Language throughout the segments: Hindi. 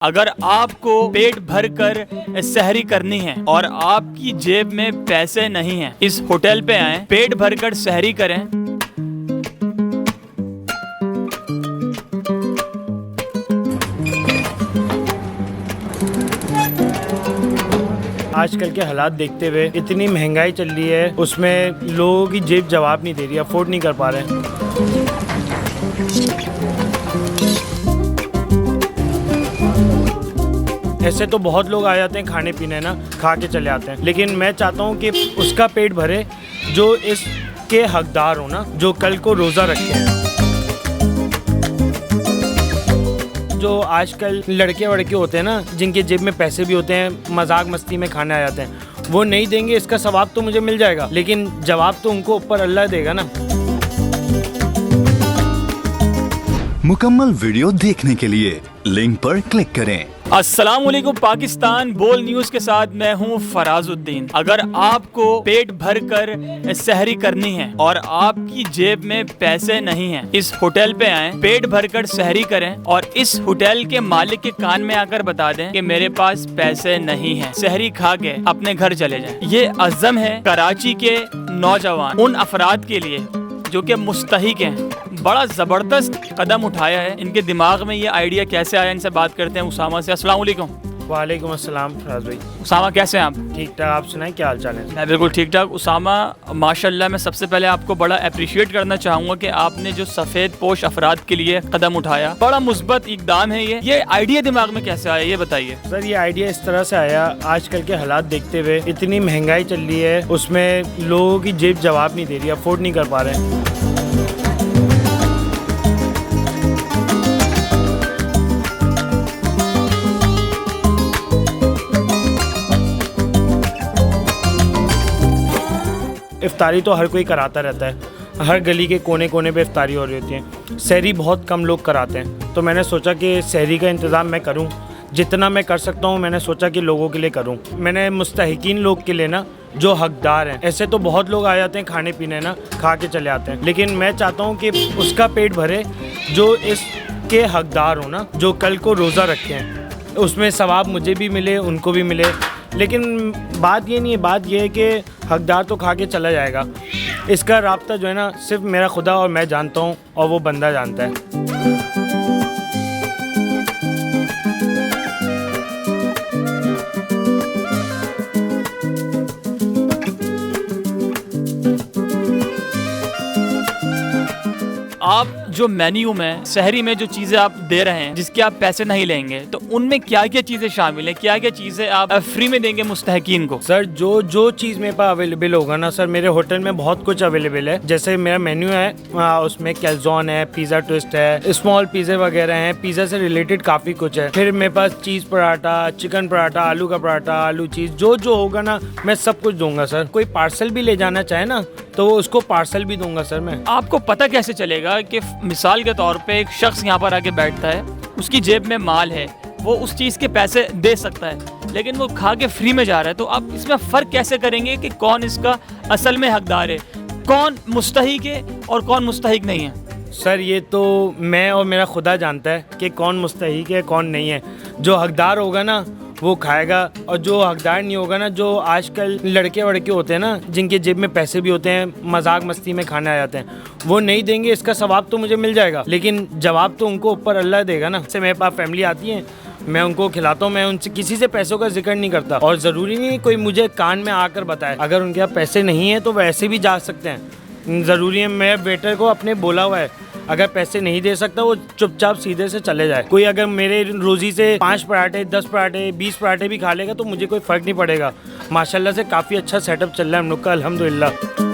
अगर आपको पेट भर कर सहरी करनी है और आपकी जेब में पैसे नहीं हैं, इस होटल पे आएं, पेट भर कर सहरी करें। आजकल के हालात देखते हुए इतनी महंगाई चल रही है, उसमें लोगों की जेब जवाब नहीं दे रही, अफोर्ड नहीं कर पा रहे हैं। ऐसे तो बहुत लोग आ जाते हैं खाने पीने ना, खा के चले आते हैं, लेकिन मैं चाहता हूँ कि उसका पेट भरे जो इसके हकदार हो ना, जो कल को रोज़ा रखे हैं। जो आजकल लड़के वड़के होते हैं ना, जिनके जेब में पैसे भी होते हैं, मजाक मस्ती में खाने आ जाते हैं, वो नहीं देंगे, इसका सवाब तो मुझे मिल जाएगा, लेकिन जवाब तो उनको ऊपर अल्लाह देगा ना। मुकम्मल वीडियो देखने के लिए लिंक पर क्लिक करें। अस्सलाम वालेकुम पाकिस्तान, बोल न्यूज के साथ मैं हूं फराजुद्दीन। अगर आपको पेट भर कर सहरी करनी है और आपकी जेब में पैसे नहीं हैं, इस होटल पे आएं, पेट भर कर सहरी करें और इस होटल के मालिक के कान में आकर बता दें कि मेरे पास पैसे नहीं हैं, सहरी खा के अपने घर चले जाएं। ये अज़्म है कराची के नौजवान उन अफराद के लिए जो कि मुस्तहिक हैं। बड़ा ज़बरदस्त कदम उठाया है, इनके दिमाग में ये आइडिया कैसे आया, इनसे बात करते हैं उसामा से। अस्सलाम वालेकुम। वालेकुम अस्सलाम फराज भाई। उसामा कैसे हैं आप? ठीक ठाक, आप सुनाएं क्या हाल चाल है? मैं बिल्कुल ठीक ठाक। उसामा माशाल्लाह, मैं सबसे पहले आपको बड़ा अप्रिशिएट करना चाहूँगा कि आपने जो सफ़ेद पोश अफराद के लिए कदम उठाया, बड़ा मुस्बत इकदाम है। ये आइडिया दिमाग में कैसे आया, ये बताइए। सर, ये आइडिया इस तरह से आया, आजकल के हालात देखते हुए इतनी महंगाई चल रही है, उसमें लोगों की जेब जवाब नहीं दे रही, अफोर्ड नहीं कर पा रहे हैं। इफ्तारी तो हर कोई कराता रहता है, हर गली के कोने कोने पे इफ्तारी हो रही होती है। सहरी बहुत कम लोग कराते हैं, तो मैंने सोचा कि सहरी का इंतज़ाम मैं करूं, जितना मैं कर सकता हूं मैंने सोचा कि लोगों के लिए करूं। मैंने मुस्तहिकीन लोग के लिए ना, जो हकदार हैं, ऐसे तो बहुत लोग आ जाते हैं खाने पीने ना, खा के चले आते हैं, लेकिन मैं चाहता हूँ कि उसका पेट भरे जो इसके हकदार हो ना, जो कल को रोज़ा रखे हैं, उसमें सवाब मुझे भी मिले, उनको भी मिले। लेकिन बात ये नहीं है, बात ये है कि हकदार तो खा के चला जाएगा, इसका राब्ता जो है ना सिर्फ मेरा खुदा और मैं जानता हूँ, और वो बंदा जानता है। आप जो मेन्यू में सहरी में जो चीज़ें आप दे रहे हैं, जिसके आप पैसे नहीं लेंगे, तो उनमें क्या क्या चीज़ें शामिल हैं, क्या क्या चीज़ें आप फ्री में देंगे मुस्तहिकीन को? सर, जो चीज़ मेरे पास अवेलेबल होगा ना सर, मेरे होटल में बहुत कुछ अवेलेबल है। जैसे मेरा मेन्यू है, उसमें कैल्जोन है, पिज़्ज़ा ट्विस्ट है, स्मॉल पिज़्ज़े वगैरह हैं, पिज़्ज़ा से रिलेटेड काफ़ी कुछ है। फिर मेरे पास चीज़ पराठा, चिकन पराठा, आलू का पराठा, आलू चीज़, जो होगा ना मैं सब कुछ दूंगा सर। कोई पार्सल भी ले जाना चाहे ना तो उसको पार्सल भी दूंगा सर मैं। आपको पता कैसे चलेगा कि मिसाल के तौर पे एक शख्स यहाँ पर आके बैठता है, उसकी जेब में माल है, वो उस चीज़ के पैसे दे सकता है, लेकिन वो खा के फ्री में जा रहा है, तो आप इसमें फ़र्क कैसे करेंगे कि कौन इसका असल में हकदार है, कौन मुस्तहिक है और कौन मुस्तहिक नहीं है? सर, ये तो मैं और मेरा खुदा जानता है कि कौन मुस्तहिक है कौन नहीं है। जो हकदार होगा ना वो खाएगा, और जो हकदार नहीं होगा ना, जो आजकल लड़के वड़के होते हैं ना, जिनके जेब में पैसे भी होते हैं, मजाक मस्ती में खाने आ जाते हैं, वो नहीं देंगे, इसका सवाब तो मुझे मिल जाएगा, लेकिन जवाब तो उनको ऊपर अल्लाह देगा ना। से मेरे पास फैमिली आती है, मैं उनको खिलाता हूँ, मैं उनसे किसी से पैसों का जिक्र नहीं करता, और ज़रूरी नहीं कोई मुझे कान में आकर बताए। अगर उनके पास पैसे नहीं है तो वैसे भी जा सकते हैं, ज़रूरी है। मैं वेटर को अपने बोला हुआ है, अगर पैसे नहीं दे सकता वो चुपचाप सीधे से चले जाए। कोई अगर मेरे रोज़ी से 5 पराठे, 10 पराठे, 20 पराठे भी खा लेगा तो मुझे कोई फ़र्क नहीं पड़ेगा। माशाल्लाह से काफ़ी अच्छा सेटअप चल रहा है हम लोग का, अल्हम्दुलिल्लाह।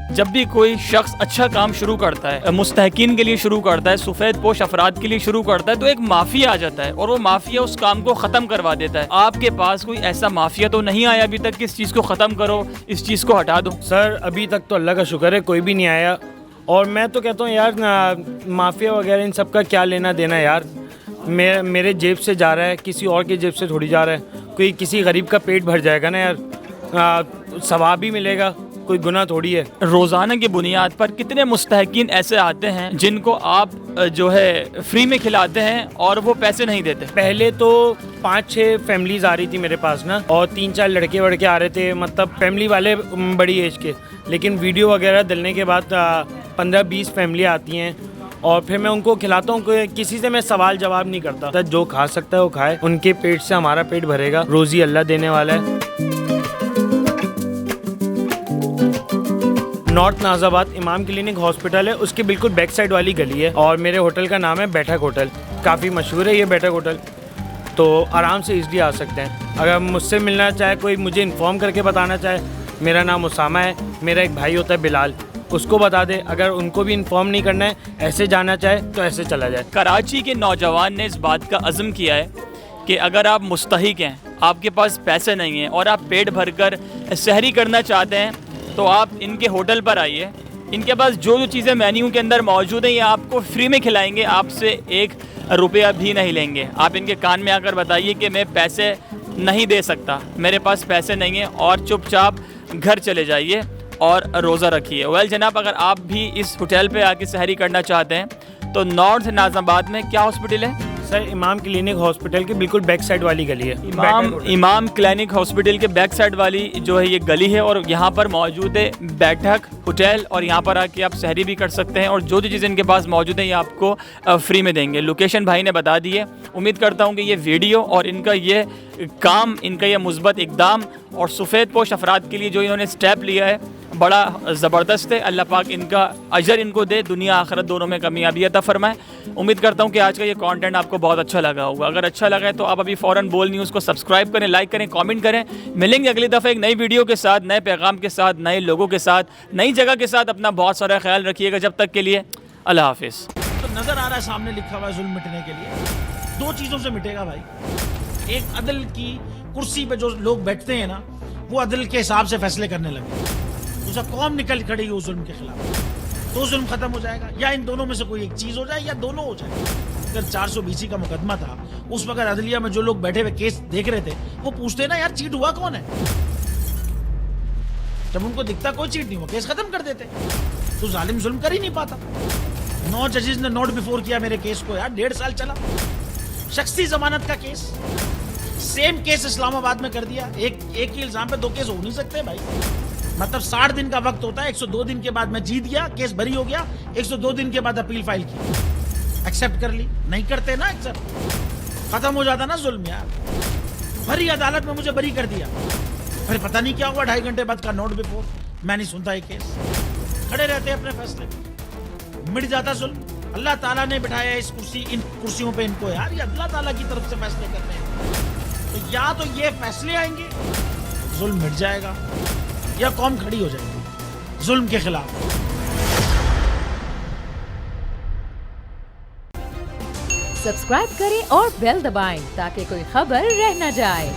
जब भी कोई शख्स अच्छा काम शुरू करता है, मुस्तहिकीन के लिए शुरू करता है, सफ़ेद पोश अफराद के लिए शुरू करता है, तो एक माफिया आ जाता है और वो माफिया उस काम को ख़त्म करवा देता है। आपके पास कोई ऐसा माफिया तो नहीं आया अभी तक कि इस चीज़ को ख़त्म करो, इस चीज़ को हटा दो? सर, अभी तक तो अल्लाह का शुक्र है कोई भी नहीं आया, और मैं तो कहता हूँ यार, माफिया वगैरह इन सब का क्या लेना देना यार। मेरे जेब से जा रहा है, किसी और की जेब से थोड़ी जा रहा है। कोई किसी गरीब का पेट भर जाएगा ना यार, सवाब भी मिलेगा, कोई गुनाह थोड़ी है। रोज़ाना की बुनियाद पर कितने मुस्तहकीन ऐसे आते हैं जिनको आप जो है फ्री में खिलाते हैं और वो पैसे नहीं देते? पहले तो 5-6 फैमिलीज आ रही थी मेरे पास ना, और 3-4 लड़के वड़के आ रहे थे, मतलब फैमिली वाले बड़ी एज के। लेकिन वीडियो वगैरह डलने के बाद 15-20 फैमिली आती हैं और फिर मैं उनको खिलाता हूँ। किसी से मैं सवाल जवाब नहीं करता, जो खा सकता है वो खाए, उनके पेट से हमारा पेट भरेगा, रोज़ी अल्लाह देने वाला है। नॉर्थ नाज़ाबाद इमाम क्लिनिक हॉस्पिटल है, उसके बिल्कुल बैक साइड वाली गली है, और मेरे होटल का नाम है बैठक होटल। काफ़ी मशहूर है ये बैठक होटल, तो आराम से इजली आ सकते हैं। अगर मुझसे मिलना चाहे कोई, मुझे इन्फॉर्म करके बताना चाहे, मेरा नाम उसामा है, मेरा एक भाई होता है बिलाल, उसको बता दे। अगर उनको भी इन्फॉर्म नहीं करना है, ऐसे जाना चाहे तो ऐसे चला जाए। कराची के नौजवान ने इस बात का अज़्म किया है कि अगर आप मुस्तहिक हैं, आपके पास पैसे नहीं हैं और आप पेट भरकर सहरी करना चाहते हैं तो आप इनके होटल पर आइए। इनके पास जो चीज़ें मेन्यू के अंदर मौजूद हैं ये आपको फ्री में खिलाएंगे, आपसे 1 रुपया भी नहीं लेंगे। आप इनके कान में आकर बताइए कि मैं पैसे नहीं दे सकता, मेरे पास पैसे नहीं हैं, और चुपचाप घर चले जाइए और रोज़ा रखिए। वेल जनाब, अगर आप भी इस होटल पे आके सहरी करना चाहते हैं तो नॉर्थ नाज़ाबाद में क्या हॉस्पिटल है सर? इमाम क्लिनिक हॉस्पिटल के बिल्कुल बैक साइड वाली गली है। इमाम क्लिनिक हॉस्पिटल के बैक साइड वाली जो है ये गली है, और यहाँ पर मौजूद है बैठक होटल, और यहाँ पर आके आप सहरी भी कर सकते हैं, और जो चीज़ें इनके पास मौजूद है ये आपको फ्री में देंगे। लोकेशन भाई ने बता दी है। उम्मीद करता हूँ कि ये वीडियो और इनका ये काम, इनका ये मुस्बत इक़दाम और सफ़ेद पोश अफराद के लिए जो इन्होंने स्टेप लिया है बड़ा ज़बरदस्त है। अल्लाह पाक इनका अजर इनको दे, दुनिया आखिरत दोनों में कामयाबी अता फरमाए। उम्मीद करता हूँ कि आज का ये कंटेंट आपको बहुत अच्छा लगा होगा। अगर अच्छा लगा है तो आप अभी फ़ौरन बोल न्यूज़ को सब्सक्राइब करें, लाइक करें, कमेंट करें। मिलेंगे अगली दफ़ा एक नई वीडियो के साथ, नए पैगाम के साथ, नए लोगों के साथ, नई जगह के साथ। अपना बहुत सारा ख्याल रखिएगा। जब तक के लिए अल्लाह हाफिज़। तो नज़र आ रहा है सामने लिखा हुआ है जुल्म मिटने के लिए 2 चीज़ों से मिटेगा भाई। एक, अदल की कुर्सी पे जो लोग बैठते हैं ना, वो अदल के हिसाब से फैसले करने लगे। दूसरा, कौम निकल खड़ी है उस जुल्म के खिलाफ, तो जुल्म खत्म हो जाएगा। या इन दोनों में से कोई एक चीज हो जाए या दोनों हो जाए। अगर 420 का मुकदमा था, उस वक्त अदलिया में जो लोग बैठे हुए केस देख रहे थे वो पूछते ना, यार चीट हुआ कौन है? जब उनको दिखता कोई चीट नहीं हुआ, केस खत्म कर देते। तो जालिम जुल्म कर ही नहीं पाता। 9 जजेस ने नोट बिफोर किया मेरे केस को, यार 1.5 साल चला। शख्सी जमानत का केस, सेम केस इस्लामाबाद में कर दिया। एक ही इल्जाम पे 2 केस हो नहीं सकते भाई। मतलब 60 दिन का वक्त होता है, 102 दिन के बाद मैं जीत गया, केस बरी हो गया, 102 दिन के बाद अपील फाइल की, एक्सेप्ट कर ली। नहीं करते ना एक्सेप्ट, खत्म हो जाता ना जुल्म यार। भरी अदालत में मुझे बरी कर दिया, फिर पता नहीं क्या हुआ, 2.5 घंटे बाद का नोट बिफोर, मैं नहीं सुनता ये केस। खड़े रहते अपने फैसले, मिट जाता जुल्म। अल्लाह ताला ने बिठाया इस कुर्सी, इन कुर्सियों पे इनको यार, ये अल्लाह ताला की तरफ से फैसले करने हैं। तो या तो ये फैसले आएंगे, जुल्म मिट जाएगा, या कौम खड़ी हो जाएगी जुल्म के खिलाफ। सब्सक्राइब करें और बेल दबाएं ताकि कोई खबर रह न जाए।